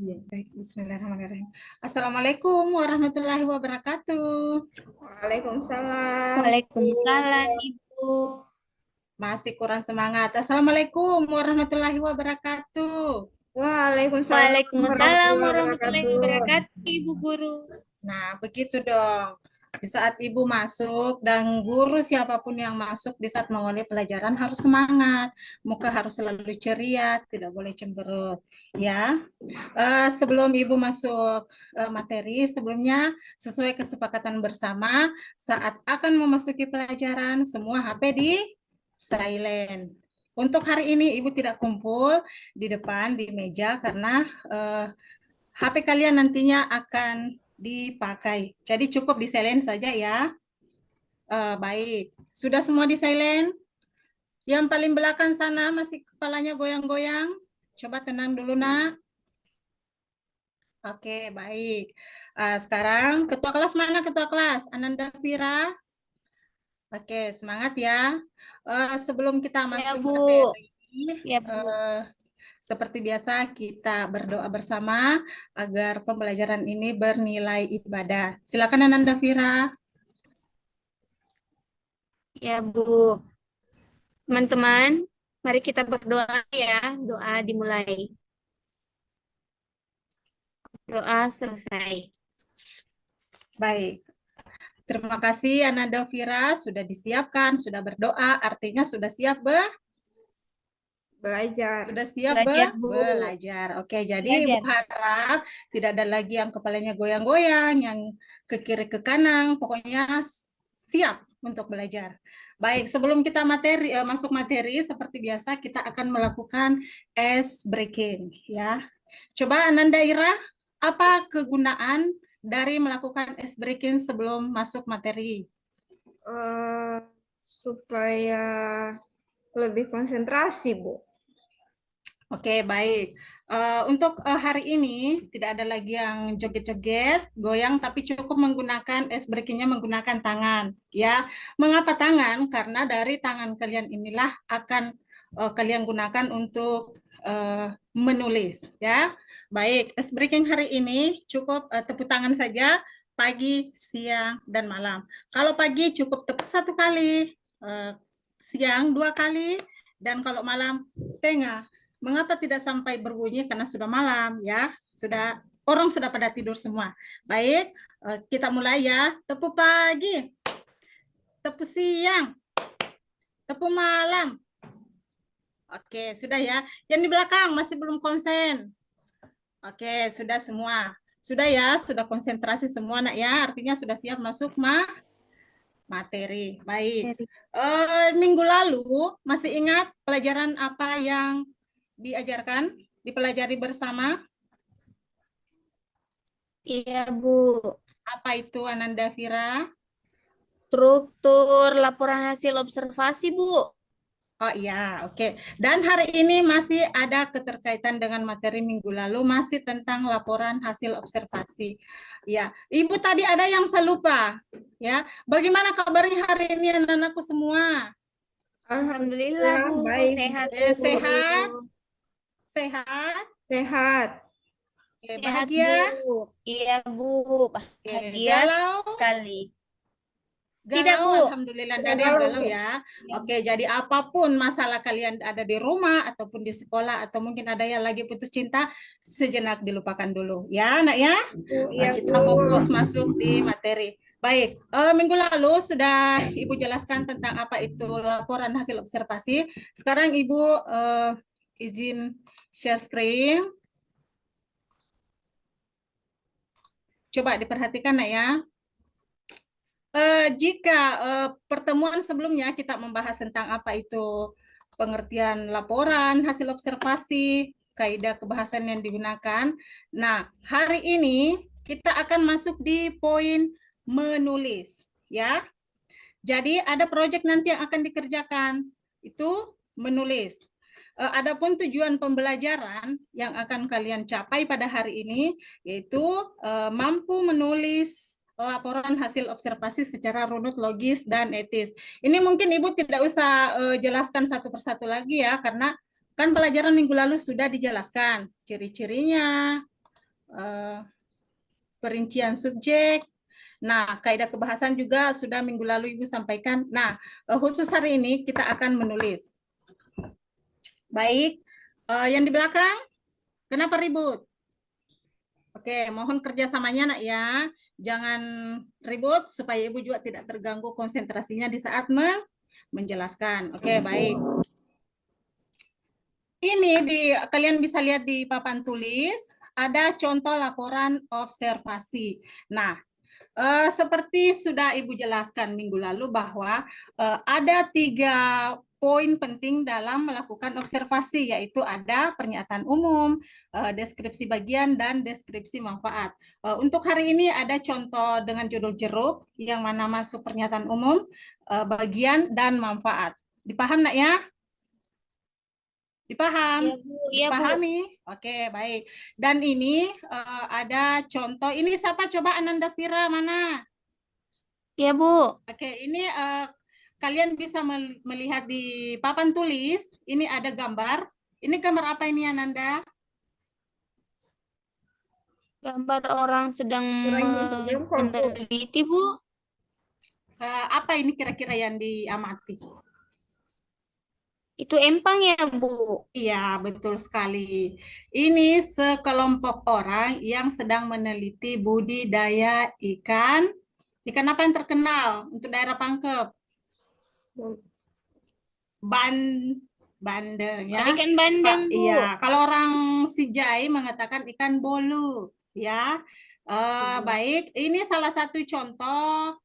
Ya, baik. Bismillahirrahmanirrahim. Assalamualaikum warahmatullahi wabarakatuh. Waalaikumsalam, Bu. Waalaikumsalam, Ibu. Masih kurang semangat. Assalamualaikum warahmatullahi wabarakatuh. Waalaikumsalam Waalaikumsalam warahmatullahi warahmatullahi wabarakatuh. wabarakatuh, Ibu Guru. Nah, begitu dong. Di saat ibu masuk dan guru siapapun yang masuk di saat mengawali pelajaran harus semangat. Muka harus selalu ceria, tidak boleh cemberut. Ya, sebelum ibu masuk materi, sebelumnya sesuai kesepakatan bersama saat akan memasuki pelajaran semua HP di silent. Untuk hari ini ibu tidak kumpul di depan di meja karena HP kalian nantinya akan dipakai. Jadi cukup di silent saja ya. Baik, sudah semua di silent? Yang paling belakang sana masih kepalanya goyang-goyang. Coba tenang dulu nak. Oke, baik. Sekarang ketua kelas mana ketua kelas? Ananda Vira. Oke, semangat ya. Sebelum kita Ya, masuk Bu. materi, Ya, Bu. seperti biasa kita berdoa bersama agar pembelajaran ini bernilai ibadah. Silakan Ananda Vira. Ya, Bu. Teman-teman, mari kita berdoa ya. Doa dimulai. Doa selesai. Baik. Terima kasih Ananda Vira sudah disiapkan, sudah berdoa, artinya sudah siap Belajar. sudah siap Belajar, Bu. belajar. Oke, jadi Ibu Belajar. harap tidak ada lagi yang kepalanya goyang-goyang, yang ke kiri ke kanan, pokoknya siap untuk belajar. Baik, sebelum kita masuk materi seperti biasa kita akan melakukan ice breaking ya. Coba Ananda Ira, apa kegunaan dari melakukan ice breaking sebelum masuk materi? Eh, supaya lebih konsentrasi, Bu. Oke, baik. Untuk hari ini tidak ada lagi yang joget-joget, goyang, tapi cukup menggunakan ice breaking-nya menggunakan tangan. Ya, mengapa tangan? Karena dari tangan kalian inilah akan kalian gunakan untuk menulis. Ya, baik. Ice breaking hari ini cukup tepuk tangan saja, pagi, siang, dan malam. Kalau pagi cukup tepuk satu kali, siang dua kali, dan kalau malam tengah. Mengapa tidak sampai berbunyi? Karena sudah malam ya, orang sudah pada tidur semua. Baik, kita mulai ya. Tepu pagi, tepu siang, tepu malam. Oke, sudah ya. Yang di belakang masih belum konsen. Oke, sudah semua. Sudah ya, sudah konsentrasi semua nak ya. Artinya sudah siap masuk materi. Baik. Minggu lalu masih ingat pelajaran apa yang diajarkan, dipelajari bersama? Iya, Bu. Apa itu Ananda Vira? Struktur laporan hasil observasi, Bu. Oh iya, oke. Dan hari ini masih ada keterkaitan dengan materi minggu lalu, masih tentang laporan hasil observasi. Ya, Ibu tadi ada yang saya lupa. Ya, bagaimana kabarnya hari ini anak-anakku semua? Alhamdulillah, Alhamdulillah, Bu. baik, Sehat, Bu. Bu. Sehat? Sehat? Sehat. Oke, Sehat, Bu. bahagia? Iya, Bu. Oke, Bahagia galau? sekali. Tidak, Galau, Bu. alhamdulillah tidak Tidak ada yang galau, galau Bu. ya. Oke, jadi apapun masalah kalian ada di rumah ataupun di sekolah atau mungkin ada yang lagi putus cinta, sejenak dilupakan dulu ya, Nak ya. Bu, iya, Kita Bu. fokus masuk di materi. Baik, minggu lalu sudah Ibu jelaskan tentang apa itu laporan hasil observasi. Sekarang Ibu izin share screen. Coba diperhatikan, Nak ya. Jika pertemuan sebelumnya kita membahas tentang apa itu pengertian laporan, hasil observasi, kaidah kebahasan yang digunakan. Nah, hari ini kita akan masuk di poin menulis, ya. Jadi ada proyek nanti yang akan dikerjakan, itu menulis. Adapun tujuan pembelajaran yang akan kalian capai pada hari ini yaitu mampu menulis laporan hasil observasi secara runut, logis, dan etis. Ini mungkin Ibu tidak usah jelaskan satu persatu lagi ya, karena kan pelajaran minggu lalu sudah dijelaskan ciri-cirinya, eh, perincian subjek. Nah, kaidah kebahasan juga sudah minggu lalu Ibu sampaikan. Nah, khusus hari ini kita akan menulis. Baik, yang di belakang, kenapa ribut? Oke, mohon kerjasamanya nak ya. Jangan ribut supaya Ibu juga tidak terganggu konsentrasinya di saat menjelaskan. Oke, baik. Ini kalian bisa lihat di papan tulis, ada contoh laporan observasi. Nah, seperti sudah Ibu jelaskan minggu lalu bahwa ada 3 poin penting dalam melakukan observasi, yaitu ada pernyataan umum, deskripsi bagian, dan deskripsi manfaat. Untuk hari ini ada contoh dengan judul jeruk, yang mana masuk pernyataan umum, bagian, dan manfaat. Dipaham nak ya? Dipaham? Ya, Bu. Ya, Bu. Dipahami? Oke, baik. Dan ini ada contoh, ini siapa coba Ananda Fira mana? Ya, Bu. Oke, ini kalian bisa melihat di papan tulis, ini ada gambar. Ini gambar apa ini Ananda? Gambar orang sedang Orang yang terjangkau, Bu. meneliti, Bu. Apa ini kira-kira yang diamati? Itu empang ya, Bu. Iya, betul sekali. Ini sekelompok orang yang sedang meneliti budidaya ikan. Ikan apa yang terkenal untuk daerah Pangkep? Ban bandeng ya. Ikan bandeng, Bu. Iya, kalau orang Sijai mengatakan ikan bolu ya. Baik, ini salah satu contoh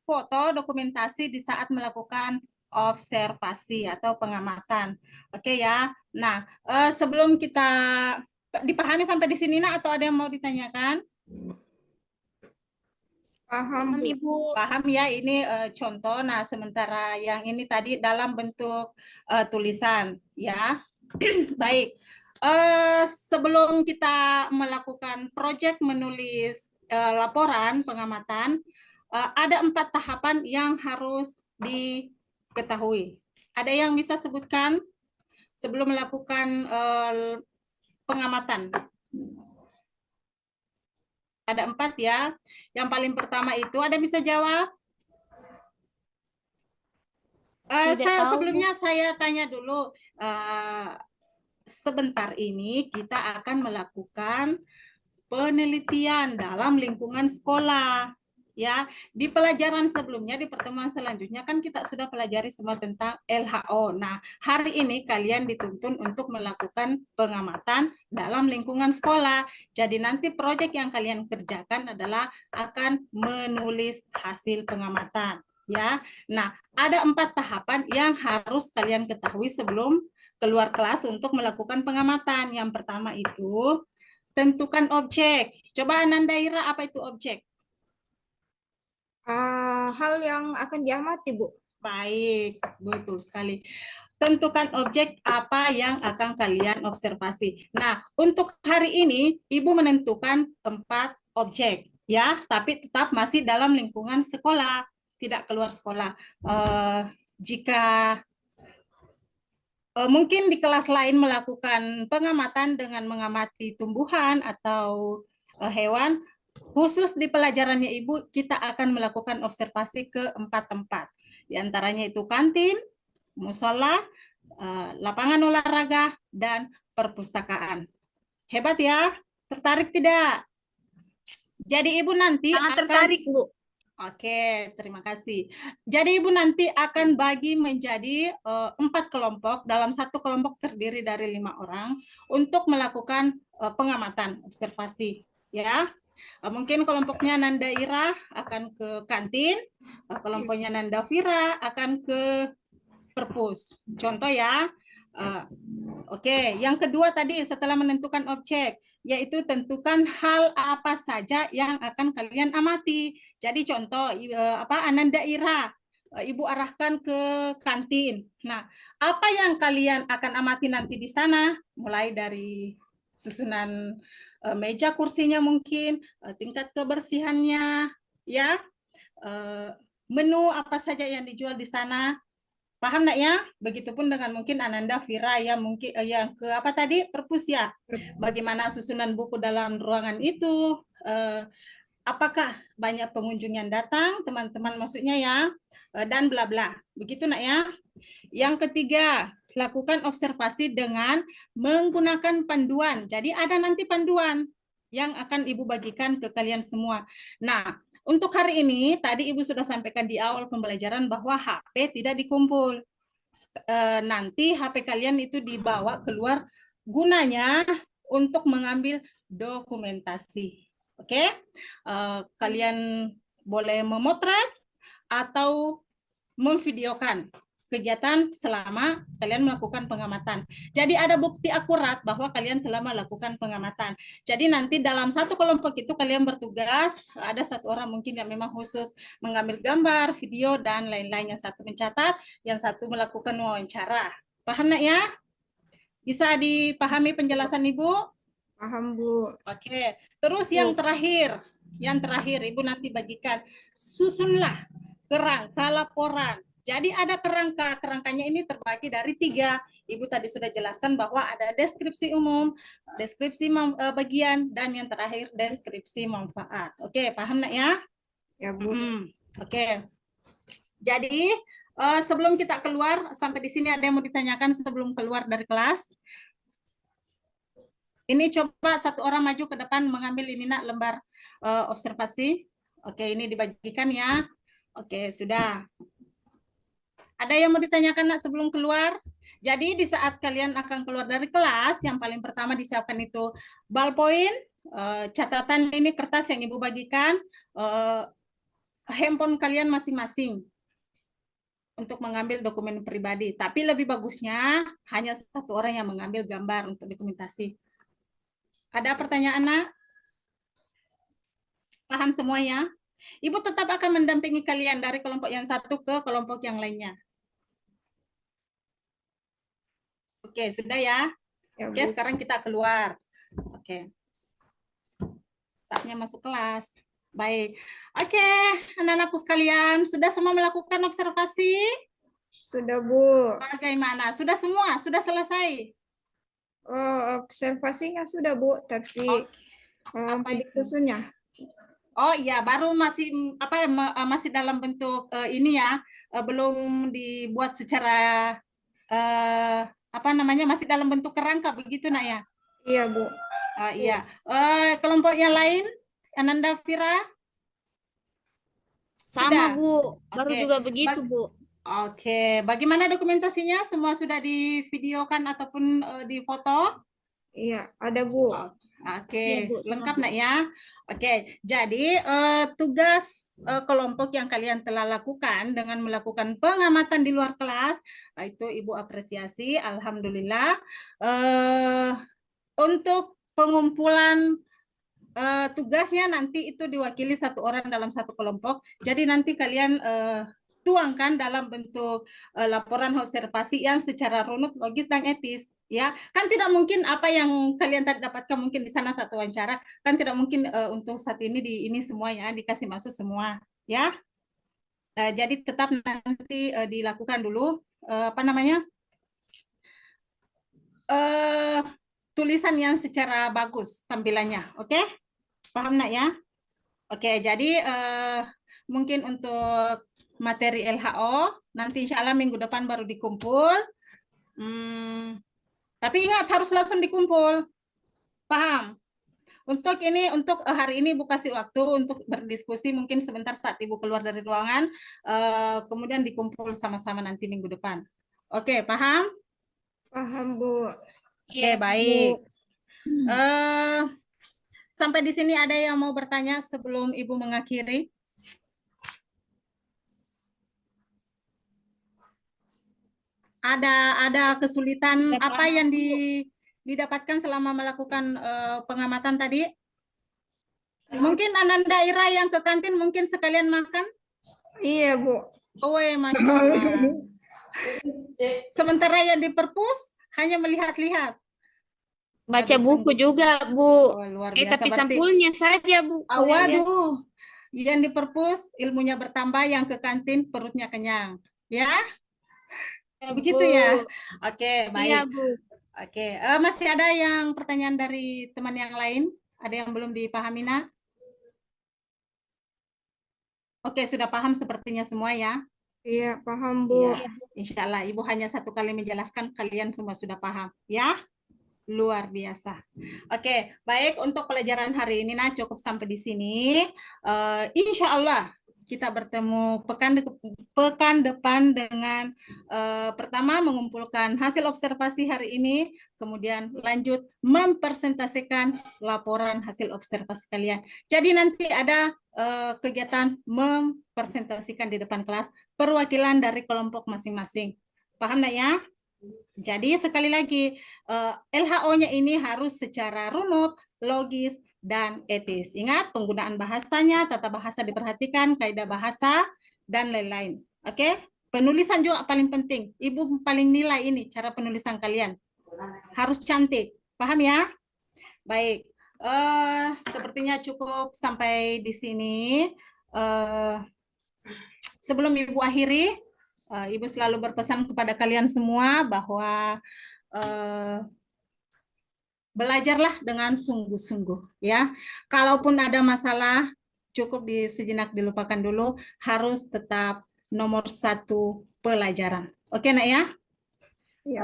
foto dokumentasi di saat melakukan observasi atau pengamatan. Oke ya. Nah, sebelum kita dipahami sampai di sini nak, atau ada yang mau ditanyakan? Paham, Bu. Ibu. Paham ya, ini contoh. Nah, sementara yang ini tadi dalam bentuk tulisan ya. Baik. Sebelum kita melakukan proyek menulis laporan pengamatan, ada 4 tahapan yang harus diketahui. Ada yang bisa sebutkan sebelum melakukan pengamatan? Ada 4 ya. Yang paling pertama itu, ada bisa jawab? Sebelumnya saya tanya dulu. Sebentar ini kita akan melakukan penelitian dalam lingkungan sekolah. Ya, di pelajaran sebelumnya, di pertemuan selanjutnya kan kita sudah pelajari semua tentang LHO. Nah, hari ini kalian dituntun untuk melakukan pengamatan dalam lingkungan sekolah. Jadi nanti proyek yang kalian kerjakan adalah akan menulis hasil pengamatan. Ya, nah ada 4 tahapan yang harus kalian ketahui sebelum keluar kelas untuk melakukan pengamatan. Yang pertama itu tentukan objek. Coba Ananda Ira, apa itu objek? Hal yang akan diamati, Bu. Baik, betul sekali. Tentukan objek apa yang akan kalian observasi. Nah, untuk hari ini Ibu menentukan 4 objek, ya, tapi tetap masih dalam lingkungan sekolah, tidak keluar sekolah. Jika mungkin di kelas lain melakukan pengamatan dengan mengamati tumbuhan atau hewan, khusus di pelajarannya Ibu, kita akan melakukan observasi ke 4 tempat. Di antaranya itu kantin, musola, lapangan olahraga, dan perpustakaan. Hebat ya? Tertarik tidak? Jadi Ibu nanti Sangat akan... tertarik, Bu. Oke, terima kasih. Jadi Ibu nanti akan bagi menjadi 4 kelompok. Dalam satu kelompok terdiri dari 5 orang untuk melakukan pengamatan, observasi. Ya, mungkin kelompoknya Nanda Ira akan ke kantin, kelompoknya Nanda Vira akan ke perpus. Contoh ya. Oke, yang kedua tadi setelah menentukan objek, yaitu tentukan hal apa saja yang akan kalian amati. Jadi contoh Ananda Ira, Ibu arahkan ke kantin. Nah, apa yang kalian akan amati nanti di sana? Mulai dari susunan meja kursinya mungkin, tingkat kebersihannya, ya, menu apa saja yang dijual di sana, Paham nak ya? Begitupun dengan mungkin Ananda, Vira ya mungkin yang ke apa tadi perpus ya. Bagaimana susunan buku dalam ruangan itu? Apakah banyak pengunjung yang datang, teman-teman maksudnya ya, dan bla bla. Begitu nak ya. Yang ketiga, lakukan observasi dengan menggunakan panduan. Jadi ada nanti panduan yang akan Ibu bagikan ke kalian semua. Nah, untuk hari ini, tadi Ibu sudah sampaikan di awal pembelajaran bahwa HP tidak dikumpul. Nanti HP kalian itu dibawa keluar gunanya untuk mengambil dokumentasi. Oke? Kalian boleh memotret atau memvideokan kegiatan selama kalian melakukan pengamatan. Jadi ada bukti akurat bahwa kalian telah melakukan pengamatan. Jadi nanti dalam satu kelompok itu kalian bertugas, ada satu orang mungkin yang memang khusus mengambil gambar, video, dan lain-lain. Yang satu mencatat, yang satu melakukan wawancara. Paham nak ya? Bisa dipahami penjelasan Ibu? Paham, Bu. Oke. Terus yang terakhir Ibu nanti bagikan, susunlah kerangka laporan. Jadi ada kerangkanya ini terbagi dari 3. Ibu tadi sudah jelaskan bahwa ada deskripsi umum, deskripsi bagian, dan yang terakhir deskripsi manfaat. Oke, paham nak ya? Ya, Bu. Oke. Jadi sebelum kita keluar, sampai di sini ada yang mau ditanyakan sebelum keluar dari kelas? Ini coba satu orang maju ke depan mengambil ini nak lembar observasi. Oke, ini dibagikan ya. Oke, sudah. Ada yang mau ditanyakan nak sebelum keluar? Jadi di saat kalian akan keluar dari kelas, yang paling pertama disiapkan itu ballpoint, catatan ini kertas yang Ibu bagikan, handphone kalian masing-masing untuk mengambil dokumen pribadi. Tapi lebih bagusnya hanya satu orang yang mengambil gambar untuk dokumentasi. Ada pertanyaan nak? Paham semuanya? Ibu tetap akan mendampingi kalian dari kelompok yang satu ke kelompok yang lainnya. Oke, sudah ya? Ya, Oke, Bu. sekarang kita keluar. Oke. Stafnya masuk kelas. Baik. Oke, anak-anakku sekalian, sudah semua melakukan observasi? Sudah, Bu. Bagaimana? Sudah semua? Sudah selesai? Oh, observasinya sudah, Bu, tapi Apa bidik itu? susunnya. Oh iya, baru masih masih dalam bentuk ini ya, belum dibuat secara apa namanya, masih dalam bentuk kerangka begitu nak ya? Iya, Bu. Iya. Kelompok yang lain, Ananda, Vira? Sama, Sudah? Bu. Baru Oke. juga begitu, Bu. Oke, bagaimana dokumentasinya? Semua sudah divideokan ataupun difoto? Iya, ada, Bu. Oke, Iya, Bu, sama, lengkap Bu. nak ya. Oke, jadi tugas kelompok yang kalian telah lakukan dengan melakukan pengamatan di luar kelas, itu Ibu apresiasi, alhamdulillah. Untuk pengumpulan tugasnya nanti itu diwakili satu orang dalam satu kelompok. Jadi nanti kalian tuangkan dalam bentuk laporan observasi yang secara runut, logis, dan etis. Ya, kan tidak mungkin apa yang kalian dapatkan mungkin di sana satu wawancara, kan tidak mungkin untuk saat ini di ini semuanya dikasih masuk semua. Ya, jadi tetap nanti dilakukan dulu apa namanya tulisan yang secara bagus tampilannya. Oke? Paham nak ya? Oke, jadi mungkin untuk materi LHO nanti insya Allah minggu depan baru dikumpul. Tapi ingat harus langsung dikumpul. Paham? Untuk ini, untuk hari ini Ibu kasih waktu untuk berdiskusi mungkin sebentar saat Ibu keluar dari ruangan, kemudian dikumpul sama-sama nanti minggu depan. Oke, paham? Paham, Bu. Oke, baik. Sampai di sini ada yang mau bertanya sebelum Ibu mengakhiri? Ada kesulitan apa yang didapatkan selama melakukan pengamatan tadi? Mungkin Ananda Ira yang ke kantin mungkin sekalian makan? Iya, Bu. Oh, Masya Allah. Sementara yang di perpus hanya melihat-lihat. Baca Aduh, buku sungguh. juga, Bu. Oh, luar biasa. Tapi Berarti, sampulnya saja, Bu. waduh, yang di perpus ilmunya bertambah, yang ke kantin perutnya kenyang. Ya? Ya, Begitu Bu. ya. Oke, Iya, baik. Bu. Oke, masih ada yang pertanyaan dari teman yang lain? Ada yang belum dipahami, Nak? Oke, sudah paham sepertinya semua ya. Iya, paham, Bu. Iya, insya Allah Ibu hanya satu kali menjelaskan, kalian semua sudah paham. Ya, luar biasa. Oke, baik untuk pelajaran hari ini, nah cukup sampai di sini. Insya Allah kita bertemu pekan depan dengan pertama mengumpulkan hasil observasi hari ini, kemudian lanjut mempresentasikan laporan hasil observasi kalian. Jadi nanti ada kegiatan mempresentasikan di depan kelas perwakilan dari kelompok masing-masing. Paham nggak ya? Jadi sekali lagi LHO-nya ini harus secara runut, logis, dan etis. Ingat penggunaan bahasanya, tata bahasa diperhatikan, kaidah bahasa, dan lain-lain. Oke? Penulisan juga paling penting. Ibu paling nilai ini cara penulisan kalian. Harus cantik. Paham ya? Baik. Sepertinya cukup sampai di sini. Sebelum Ibu akhiri, Ibu selalu berpesan kepada kalian semua bahwa belajarlah dengan sungguh-sungguh ya. Kalaupun ada masalah, cukup sejenak dilupakan dulu, harus tetap nomor satu pelajaran. Oke, Nak ya? Iya.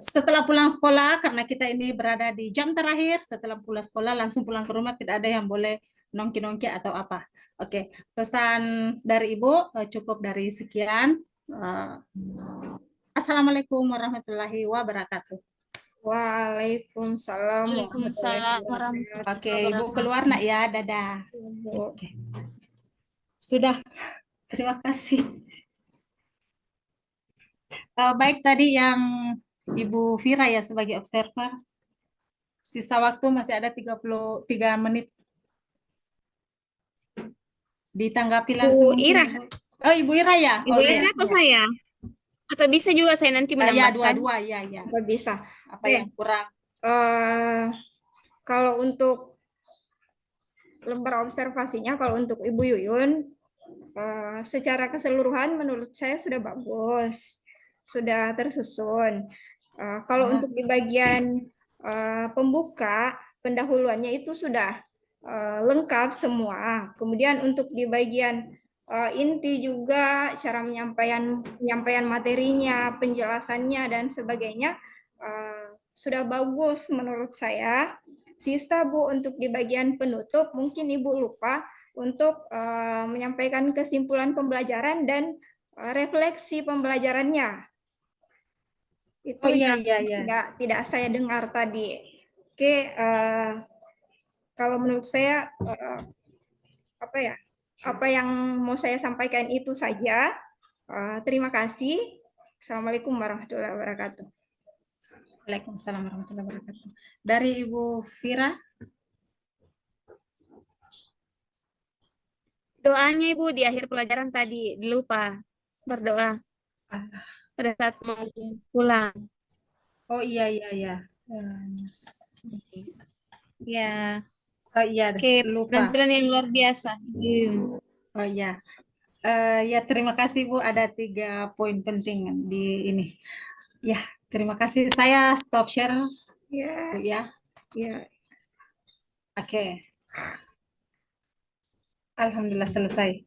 Setelah pulang sekolah, karena kita ini berada di jam terakhir, setelah pulang sekolah langsung pulang ke rumah, tidak ada yang boleh nongki-nongki atau apa. Oke, pesan dari Ibu cukup dari sekian. Assalamualaikum warahmatullahi wabarakatuh. Waalaikumsalam warahmatullahi Waalaikumsalam wabarakatuh. Oke, warahmatullahi Ibu keluar wabarakatuh. nak ya, dadah. Bu. Oke. Sudah, terima kasih. Baik tadi yang Ibu Vira ya sebagai observer. Sisa waktu masih ada 33 menit. Ditanggapi langsung Bu mungkin Ira, Ibu. Oh, Ibu Ira ya? Ibu Oh Ira iya. atau Iya. saya? Atau bisa juga saya nanti Ya, menambahkan? dua-dua, ya, ya. Nggak bisa. Apa Oke. yang kurang? Kalau untuk lembar observasinya, kalau untuk Ibu Yuyun, secara keseluruhan menurut saya sudah bagus, sudah tersusun. Kalau untuk di bagian pembuka, pendahuluannya itu sudah lengkap semua. Kemudian untuk di bagian inti juga cara penyampaian materinya, penjelasannya dan sebagainya sudah bagus menurut saya. Sisa Bu untuk di bagian penutup mungkin Ibu lupa untuk menyampaikan kesimpulan pembelajaran dan refleksi pembelajarannya. Itu Oh iya, yang iya, iya. tidak saya dengar tadi. Oke, kalau menurut saya apa ya? Apa yang mau saya sampaikan itu saja. Terima kasih. Assalamualaikum warahmatullahi wabarakatuh. Waalaikumsalam warahmatullahi wabarakatuh. Dari Ibu Vira. Doanya Ibu di akhir pelajaran tadi, dilupa berdoa pada saat mau pulang. Oh iya, iya, iya. Ya, Oh iya, oke, lupa. penampilan yang luar biasa. Iya. Oh iya. Ya, terima kasih Bu. Ada 3 poin penting di ini. Ya, terima kasih. Saya stop share Bu Ya, ya. ya. Oke. Alhamdulillah selesai.